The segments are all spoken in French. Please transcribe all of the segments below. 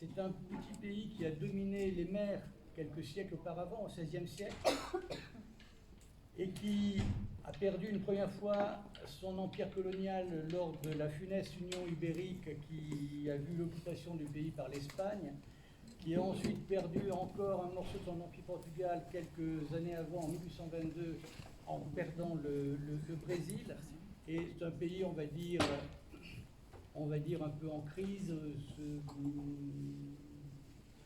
C'est un petit pays qui a dominé les mers quelques siècles auparavant, au XVIe siècle, et qui a perdu une première fois son empire colonial lors de la funeste Union ibérique qui a vu l'occupation du pays par l'Espagne, qui a ensuite perdu encore un morceau de son empire Portugal quelques années avant, en 1822, en perdant le Brésil. Et c'est un pays, on va dire un peu en crise,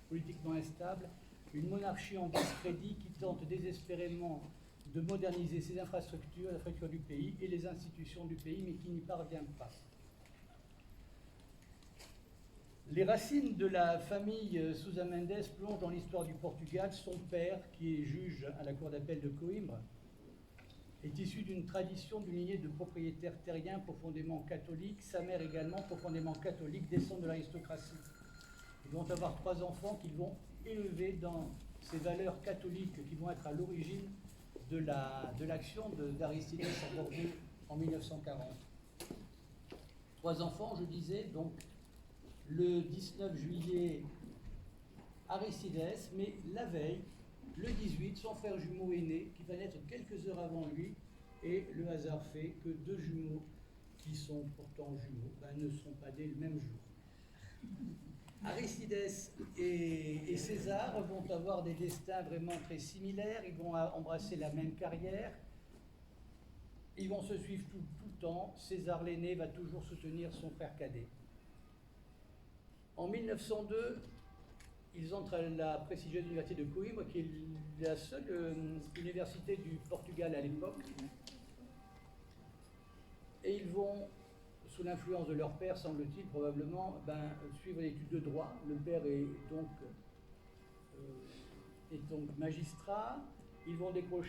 politiquement instable, une monarchie en discrédit qui tente désespérément de moderniser ses infrastructures, l'infrastructure du pays et les institutions du pays, mais qui n'y parvient pas. Les racines de la famille Sousa Mendes plongent dans l'histoire du Portugal. Son père, qui est juge à la cour d'appel de Coimbra, est issu d'une tradition d'une lignée de propriétaires terriens profondément catholiques. Sa mère également profondément catholique, descend de l'aristocratie. Ils vont avoir 3 enfants qu'ils vont élever dans ces valeurs catholiques qui vont être à l'origine de l'action d'Aristides à Bordeaux en 1940. 3 enfants, je disais, donc le 19 juillet, Aristides, mais la veille, le 18, son frère jumeau aîné, qui va naître quelques heures avant lui, et le hasard fait que 2 jumeaux, qui sont pourtant jumeaux, ne sont pas nés le même jour. Aristides et César vont avoir des destins vraiment très similaires, ils vont embrasser la même carrière, ils vont se suivre tout le temps. César l'aîné va toujours soutenir son frère cadet. En 1902, ils entrent à la prestigieuse université de Coimbra, qui est la seule université du Portugal à l'époque. Et ils vont, sous l'influence de leur père, semble-t-il, probablement, suivre l'étude de droit. Le père est donc magistrat. Ils vont décrocher